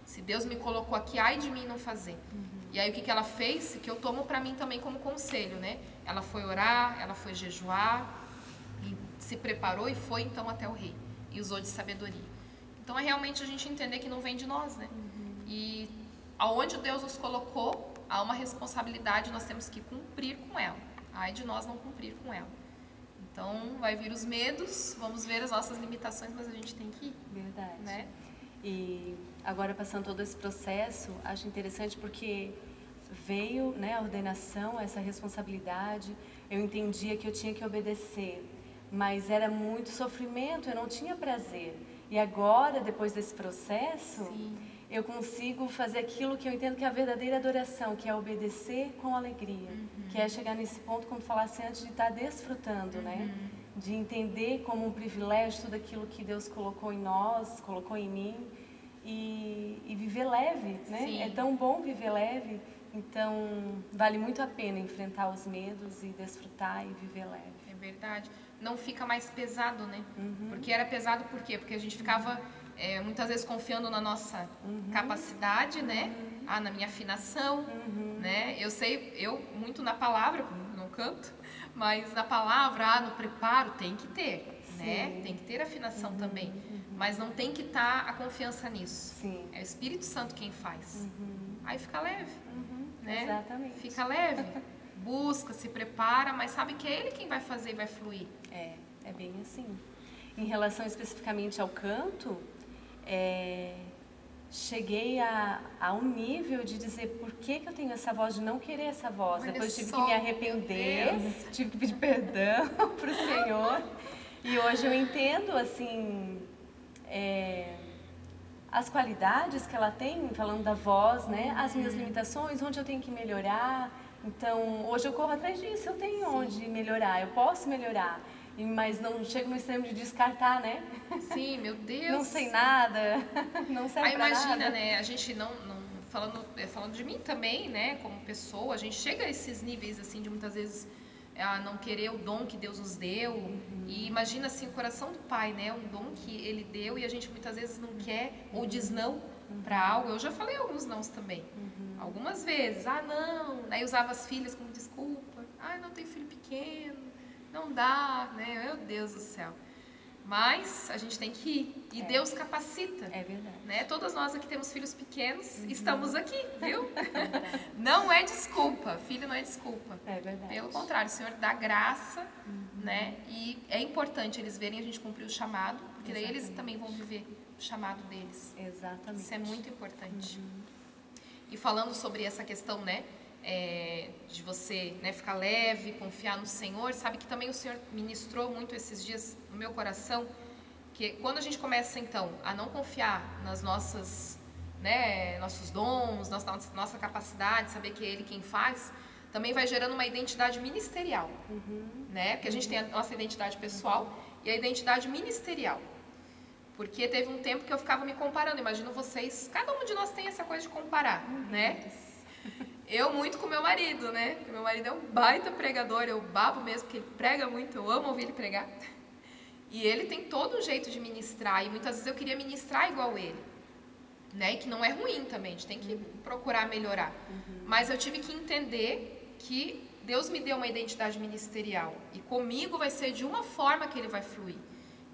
Se Deus me colocou aqui, ai de mim não fazer. E aí o que ela fez, que eu tomo para mim também como conselho, né? Ela foi orar, ela foi jejuar, e se preparou e foi então até o rei. E usou de sabedoria. Então é realmente a gente entender que não vem de nós, né? E aonde Deus nos colocou, há uma responsabilidade, nós temos que cumprir com ela. Ai de nós não cumprir com ela. Então, vai vir os medos, vamos ver as nossas limitações, mas a gente tem que ir. Verdade. Né? E agora, passando todo esse processo, acho interessante porque veio, né, a ordenação, essa responsabilidade. Eu entendia que eu tinha que obedecer, mas era muito sofrimento, eu não tinha prazer. E agora, depois desse processo, Sim. eu consigo fazer aquilo que eu entendo que é a verdadeira adoração, que é obedecer com alegria. Que é chegar nesse ponto, como falasse antes, de estar desfrutando, né? De entender como um privilégio tudo aquilo que Deus colocou em nós, colocou em mim. E viver leve, né? Sim. É tão bom viver leve. Então, vale muito a pena enfrentar os medos e desfrutar e viver leve. É verdade. Não fica mais pesado, né? Porque era pesado por quê? Porque a gente ficava muitas vezes confiando na nossa capacidade, né? Na minha afinação, né? Eu sei, eu muito na palavra, não canto, mas na palavra, no preparo, tem que ter, né? Tem que ter afinação também. Mas não tem que estar a confiança nisso. Sim. É o Espírito Santo quem faz. Aí fica leve, né? Exatamente. Fica leve. Busca, se prepara, mas sabe que é Ele quem vai fazer e vai fluir. É bem assim. Em relação especificamente ao canto, cheguei a um nível de dizer por que eu tenho essa voz, de não querer essa voz. Olha Depois tive só, que me arrepender, tive que pedir perdão para o Senhor. E hoje eu entendo, assim, as qualidades que ela tem, falando da voz, né? As minhas limitações, onde eu tenho que melhorar. Então, hoje eu corro atrás disso, eu tenho onde melhorar, eu posso melhorar. Mas não chego no extremo de descartar, né? Sim, meu Deus. Não sei nada, não serve pra imagina, nada. né? A gente não falando de mim também, né? Como pessoa, a gente chega a esses níveis assim de muitas vezes não querer o dom que Deus nos deu. E imagina assim o coração do Pai, né? Um dom que Ele deu e a gente muitas vezes não quer ou diz não para algo. Eu já falei alguns nãos também. Algumas vezes, não. Aí usava as filhas como desculpa. Não tenho filho pequeno. Não dá, né? Meu Deus do céu. Mas a gente tem que ir. E Deus capacita. É verdade. Né? Todas nós aqui temos filhos pequenos, estamos aqui, viu? Não é desculpa. Filho não é desculpa. É verdade. Pelo contrário, o Senhor dá graça, né? E é importante eles verem a gente cumprir o chamado, porque daí eles também vão viver o chamado deles. Exatamente. Isso é muito importante. E falando sobre essa questão, né? De você, né, ficar leve, confiar no Senhor, sabe que também o Senhor ministrou muito esses dias no meu coração, que quando a gente começa então a não confiar nas nossas, né, nossos dons, nossa capacidade, saber que é Ele quem faz, também vai gerando uma identidade ministerial, né? Porque a gente tem a nossa identidade pessoal e a identidade ministerial. Porque teve um tempo que eu ficava me comparando, imagino vocês, cada um de nós tem essa coisa de comparar, né? Eu muito com meu marido, né? Porque meu marido é um baita pregador, eu babo mesmo, porque ele prega muito, eu amo ouvir ele pregar. E ele tem todo um jeito de ministrar, e muitas vezes eu queria ministrar igual ele, né? E que não é ruim também, a gente tem que procurar melhorar. Mas eu tive que entender que Deus me deu uma identidade ministerial, e comigo vai ser de uma forma que ele vai fluir.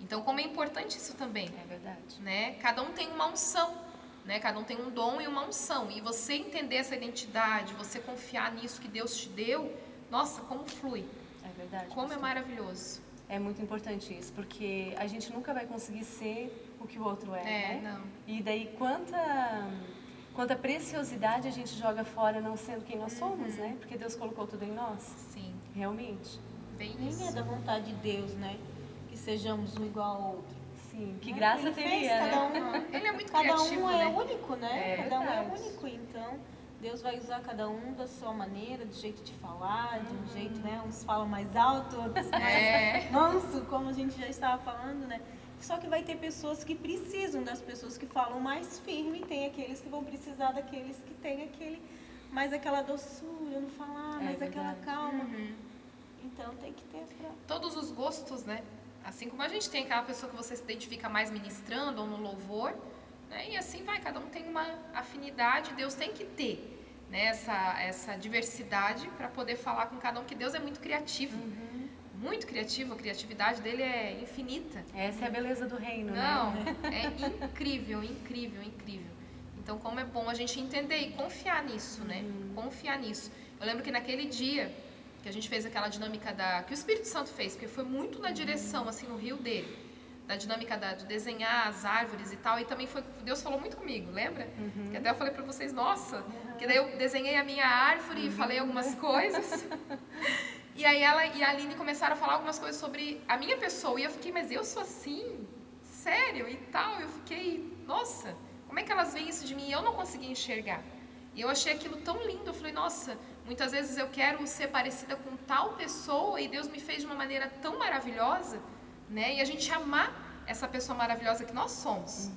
Então, como é importante isso também. É verdade. Né? Cada um tem uma unção. Né? Cada um tem um dom e uma unção. E você entender essa identidade, você confiar nisso que Deus te deu, nossa, como flui. É verdade. Como pastor. é maravilhoso. É muito importante isso, porque a gente nunca vai conseguir ser o que o outro né? Não. E daí quanta preciosidade a gente joga fora não sendo quem nós somos, né? Porque Deus colocou tudo em nós. Sim. Realmente. Bem Nem isso. é da vontade de Deus, né? Que sejamos um igual ao outro. Sim, que Né? graça Ele fez teria, cada né? Ele é muito Cada criativo, um né? é único, né? Cada um é verdade. único, então Deus vai usar cada um da sua maneira, do jeito de falar, de um jeito, né? Uns falam mais alto, outros mais manso, como a gente já estava falando, né? Só que vai ter pessoas que precisam das pessoas que falam mais firme, e tem aqueles que vão precisar daqueles que têm aquele mais aquela doçura, não falar, mais aquela verdade. calma. Então tem que ter pra... Todos os gostos, né? Assim como a gente tem aquela pessoa que você se identifica mais ministrando ou no louvor, né? E assim vai, cada um tem uma afinidade, Deus tem que ter, né? essa diversidade para poder falar com cada um, que Deus é muito criativo. Muito criativo, a criatividade dele é infinita. Essa é a beleza do reino, Não, né? é incrível, incrível, incrível. Então, como é bom a gente entender e confiar nisso, né? Confiar nisso. Eu lembro que naquele dia que a gente fez aquela dinâmica que o Espírito Santo fez, porque foi muito na direção, assim, no rio dele, da dinâmica de desenhar as árvores e tal, e também Deus falou muito comigo, lembra? Que até eu falei pra vocês, nossa, que daí eu desenhei a minha árvore e falei algumas coisas. E aí ela e a Aline começaram a falar algumas coisas sobre a minha pessoa, e eu fiquei, mas eu sou assim? Sério? E tal, eu fiquei, nossa, como é que elas veem isso de mim? E eu não conseguia enxergar. E eu achei aquilo tão lindo, eu falei, nossa, muitas vezes eu quero ser parecida com tal pessoa e Deus me fez de uma maneira tão maravilhosa, né? E a gente amar essa pessoa maravilhosa que nós somos,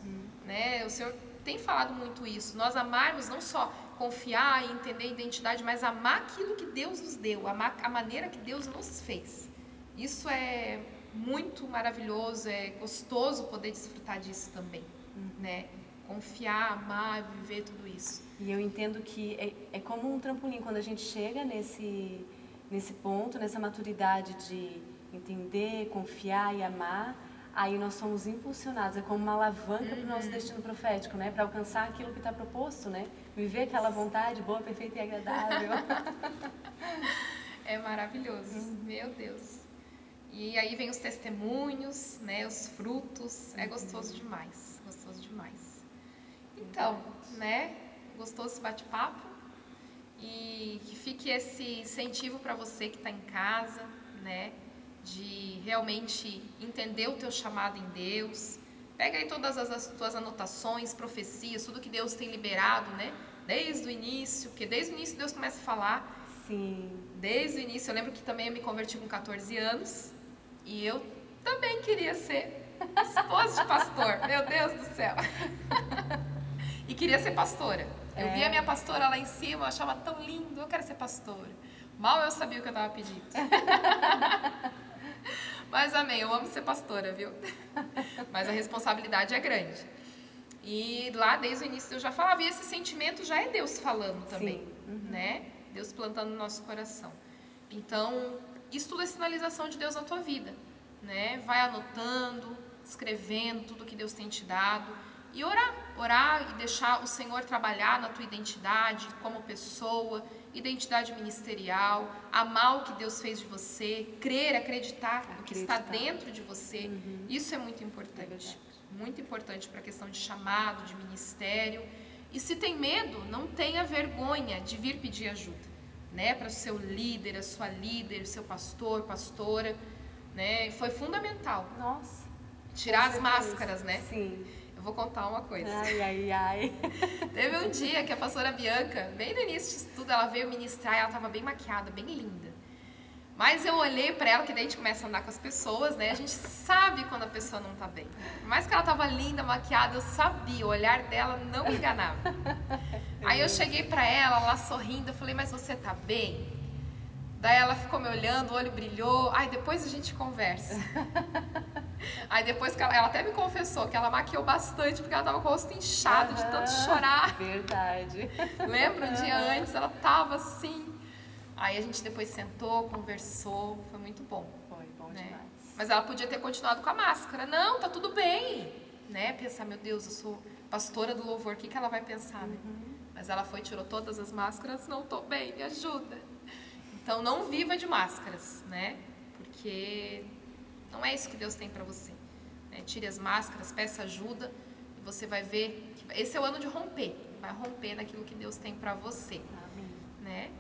né? O Senhor tem falado muito isso, nós amarmos não só confiar e entender a identidade, mas amar aquilo que Deus nos deu, amar a maneira que Deus nos fez. Isso é muito maravilhoso, é gostoso poder desfrutar disso também, né? Confiar, amar, viver tudo isso. E eu entendo que é como um trampolim, quando a gente chega nesse ponto, nessa maturidade de entender, confiar e amar, aí nós somos impulsionados, é como uma alavanca para o nosso destino profético, né? Para alcançar aquilo que está proposto, né? Viver aquela vontade boa, perfeita e agradável. É maravilhoso, meu Deus. E aí vem os testemunhos, né? Os frutos, é gostoso demais, gostoso demais. Então, né? Gostoso esse bate-papo e que fique esse incentivo para você que está em casa, né? De realmente entender o teu chamado em Deus. Pega aí todas as tuas anotações, profecias, tudo que Deus tem liberado, né? Desde o início, porque desde o início Deus começa a falar. Sim. Desde o início, eu lembro que também eu me converti com 14 anos e eu também queria ser esposa de pastor, meu Deus do céu. E queria ser pastora. Eu via a minha pastora lá em cima, eu achava tão lindo, eu quero ser pastora. Mal eu sabia o que eu estava pedindo. Mas amém, eu amo ser pastora, viu? Mas a responsabilidade é grande. E lá desde o início eu já falava, e esse sentimento já é Deus falando também, né? Deus plantando no nosso coração. Então, isso tudo é sinalização de Deus na tua vida, né? Vai anotando, escrevendo tudo que Deus tem te dado e orar e deixar o Senhor trabalhar na tua identidade como pessoa, identidade ministerial, amar o que Deus fez de você, crer, acreditar no que está dentro de você. Isso é muito importante. Muito importante para a questão de chamado, de ministério. E se tem medo, não tenha vergonha de vir pedir ajuda, né? Para o seu líder, a sua líder, o seu pastor, pastora, né? Foi fundamental. Nossa. Tirar as máscaras, né? Sim. Eu vou contar uma coisa. Ai, ai, ai. Teve um dia que a pastora Bianca, bem no início disso tudo, ela veio ministrar e ela estava bem maquiada, bem linda. Mas eu olhei pra ela, que daí a gente começa a andar com as pessoas, né? A gente sabe quando a pessoa não tá bem. Por mais que ela tava linda, maquiada, eu sabia, o olhar dela não me enganava. Aí eu cheguei pra ela, lá sorrindo, eu falei, mas você tá bem? Daí ela ficou me olhando, o olho brilhou. Ai, depois a gente conversa. Aí depois que ela até me confessou que ela maquiou bastante, porque ela tava com o rosto inchado de tanto chorar. Verdade. Lembra? Um dia antes, ela tava assim. Aí a gente depois sentou, conversou, foi muito bom. Foi bom demais. Mas ela podia ter continuado com a máscara. Não, tá tudo bem. Né? Pensar, meu Deus, eu sou pastora do louvor, o que ela vai pensar? Né? Mas ela foi, tirou todas as máscaras, não tô bem, me ajuda. Então não viva de máscaras, né? Porque não é isso que Deus tem para você. Né? Tire as máscaras, peça ajuda e você vai ver que esse é o ano de romper. Vai romper naquilo que Deus tem para você. Amém. Né?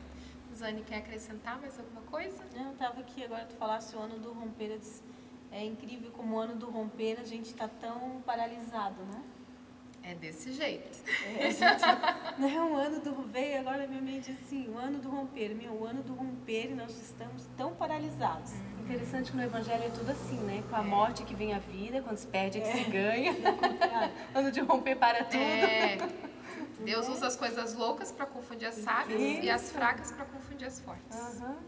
Zane, quer acrescentar mais alguma coisa? Eu estava aqui, agora tu falasse o ano do romper, eu disse, é incrível como o ano do romper a gente está tão paralisado, né? É desse jeito. A gente, né, o ano do veio agora na minha mente assim, o ano do romper, o ano do romper e nós estamos tão paralisados. Interessante que no Evangelho é tudo assim, né? Com a morte que vem a vida, quando se perde é que se ganha. Ano de romper para tudo. Deus usa as coisas loucas para confundir as sábias e as fracas para confundir as fortes.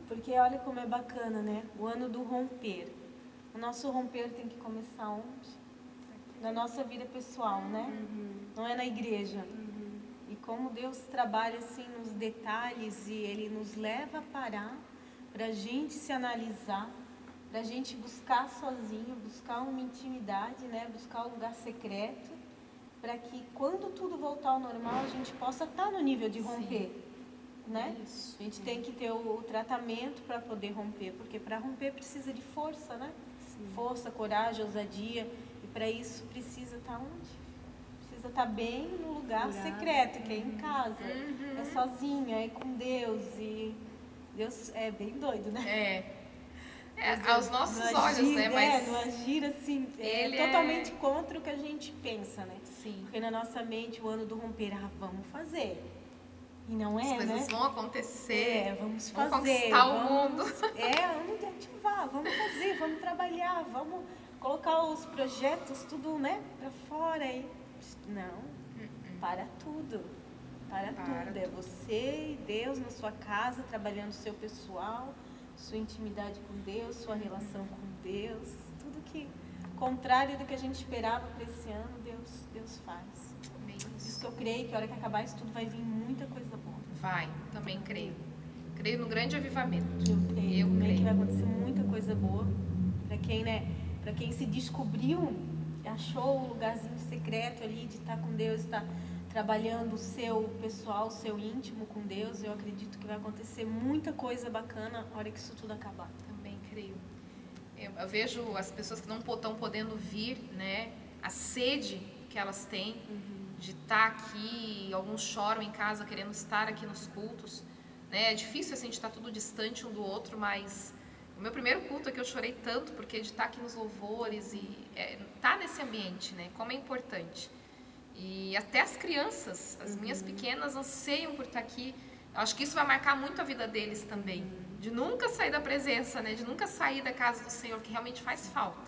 Porque olha como é bacana, né? O ano do romper. O nosso romper tem que começar onde? Na nossa vida pessoal, né? Não é na igreja. E como Deus trabalha assim nos detalhes e Ele nos leva a parar para a gente se analisar, para a gente buscar sozinho, buscar uma intimidade, né? Buscar um lugar secreto, para que quando tudo voltar ao normal a gente possa estar no nível de romper, né? Isso. A gente tem que ter o tratamento para poder romper, porque para romper precisa de força, né? Força, coragem, ousadia, e para isso precisa estar onde? Precisa estar bem no lugar secreto, que é em casa, é sozinha, é com Deus, e Deus é bem doido, né? Aos nossos olhos, né? Mas no agir, assim, ele totalmente contra o que a gente pensa, né? Sim. Porque na nossa mente, o ano do romper, vamos fazer. E não As coisas vão acontecer. Vamos vamos fazer. Conquistar o mundo. Vamos ativar, vamos fazer, vamos trabalhar, vamos colocar os projetos, tudo, né, pra fora. Não, para tudo. Para tudo. É você e Deus na sua casa, trabalhando o seu pessoal, sua intimidade com Deus, sua relação com Deus. Tudo que, contrário do que a gente esperava para esse ano, Deus faz. Isso que eu creio que a hora que acabar isso tudo vai vir muita coisa boa. Vai, também creio. Creio no grande avivamento. Eu creio que vai acontecer muita coisa boa. Para quem, né, para quem se descobriu, achou o lugarzinho secreto ali de estar com Deus, estar trabalhando o seu pessoal, o seu íntimo com Deus, eu acredito que vai acontecer muita coisa bacana na hora que isso tudo acabar. Também creio. Eu vejo as pessoas que não estão podendo vir, né, a sede que elas têm de estar aqui, alguns choram em casa querendo estar aqui nos cultos, né? É difícil assim de estar tudo distante um do outro, mas o meu primeiro culto é que eu chorei tanto porque de estar aqui nos louvores e estar nesse ambiente, né? Como é importante. E até as crianças, as minhas pequenas anseiam por estar aqui. Eu acho que isso vai marcar muito a vida deles também, de nunca sair da presença, né? De nunca sair da casa do Senhor, que realmente faz falta.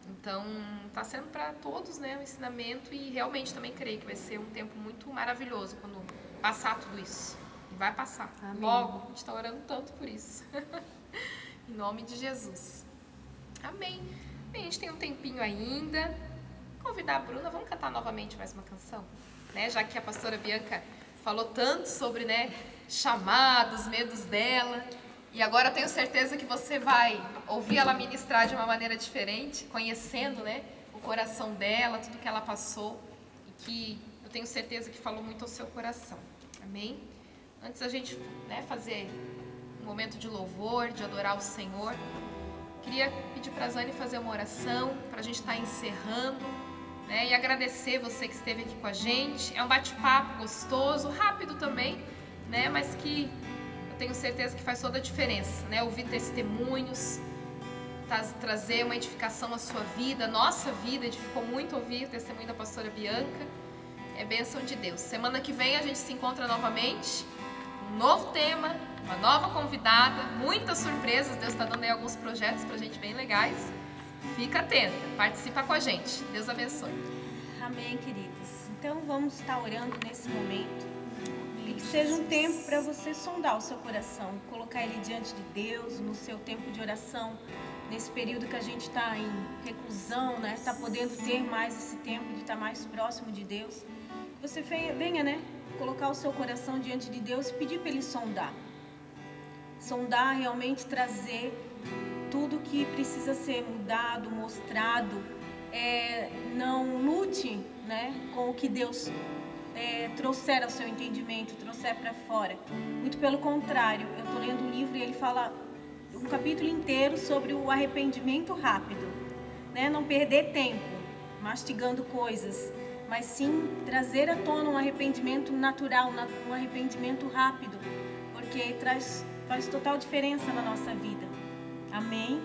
Então, está sendo para todos, né, um ensinamento, e realmente também creio que vai ser um tempo muito maravilhoso quando passar tudo isso. E vai passar. Amém. Logo, a gente está orando tanto por isso. Em nome de Jesus. Amém. Bem, a gente tem um tempinho ainda. Vou convidar a Bruna, vamos cantar novamente mais uma canção? Né? Já que a pastora Bianca falou tanto sobre, né, chamados, medos dela. E agora eu tenho certeza que você vai ouvir ela ministrar de uma maneira diferente, conhecendo, né, o coração dela, tudo que ela passou, e que eu tenho certeza que falou muito ao seu coração. Amém? Antes da gente, né, fazer um momento de louvor, de adorar o Senhor, queria pedir para a Zane fazer uma oração, para a gente estar encerrando, né, e agradecer você que esteve aqui com a gente. É um bate-papo gostoso, rápido também, né, mas que tenho certeza que faz toda a diferença, né? Ouvir testemunhos, trazer uma edificação à sua vida, nossa vida, edificou muito ouvir o testemunho da pastora Bianca. É bênção de Deus. Semana que vem a gente se encontra novamente, um novo tema, uma nova convidada, muitas surpresas. Deus está dando aí alguns projetos pra gente bem legais. Fica atenta, participa com a gente. Deus abençoe. Amém, queridos. Então vamos estar orando nesse momento. Que seja um tempo para você sondar o seu coração, colocar ele diante de Deus, no seu tempo de oração, nesse período que a gente está em reclusão, né? Está podendo ter mais esse tempo de estar mais próximo de Deus. Que você venha, né? Colocar o seu coração diante de Deus e pedir para ele sondar. Sondar, realmente trazer tudo que precisa ser mudado, mostrado. Não lute, né, com o que Deus trouxer ao seu entendimento, trouxer para fora. Muito pelo contrário, eu estou lendo um livro e ele fala um capítulo inteiro sobre o arrependimento rápido, né? Não perder tempo mastigando coisas, mas sim trazer à tona um arrependimento natural, um arrependimento rápido, porque faz total diferença na nossa vida. Amém?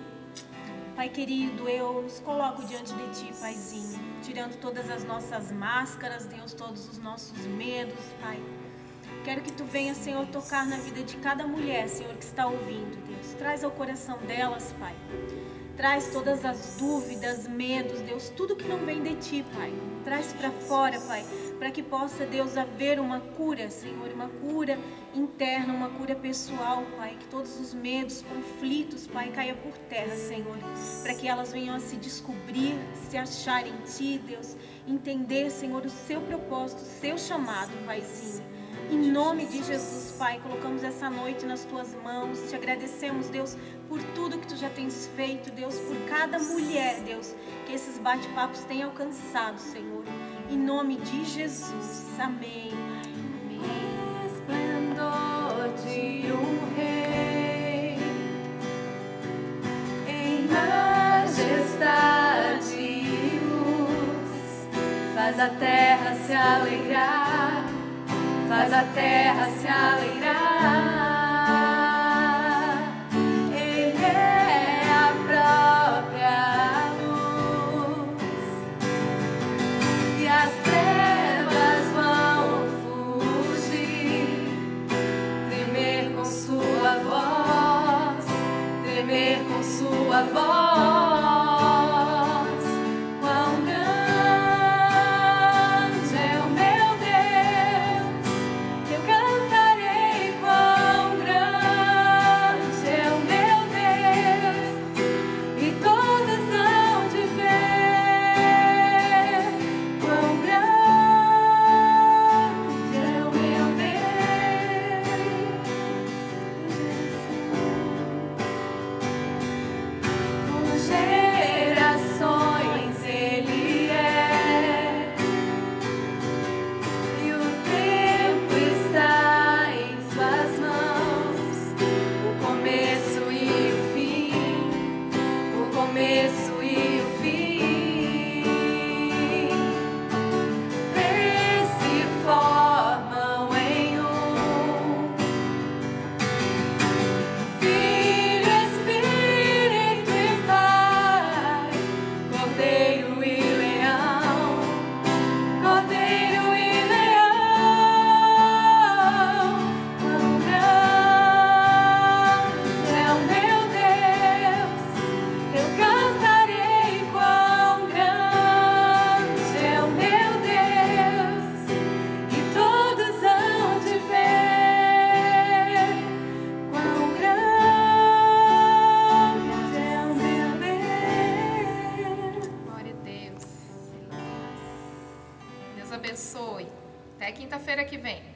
Pai querido, eu nos coloco diante de Ti, Paizinho, tirando todas as nossas máscaras, Deus, todos os nossos medos, Pai. Quero que Tu venha, Senhor, tocar na vida de cada mulher, Senhor, que está ouvindo, Deus. Traz ao coração delas, Pai. Traz todas as dúvidas, medos, Deus, tudo que não vem de Ti, Pai. Traz para fora, Pai, para que possa, Deus, haver uma cura, Senhor, uma cura interna, uma cura pessoal, Pai. Que todos os medos, conflitos, Pai, caia por terra, Senhor. Para que elas venham a se descobrir, se achar em Ti, Deus. Entender, Senhor, o Seu propósito, o Seu chamado, Paizinho. Em nome de Jesus, Pai, colocamos essa noite nas Tuas mãos. Te agradecemos, Deus, por tudo que Tu já tens feito, Deus, por cada mulher, Deus, que esses bate-papos têm alcançado, Senhor. Em nome de Jesus. Amém. Amém. Esplendor de um rei, em majestade e luz, faz a terra se alegrar. Faz a terra se alegrar. Ele é a própria luz, e as trevas vão fugir, tremer com sua voz, tremer com sua voz. Abençoe. Até quinta-feira que vem.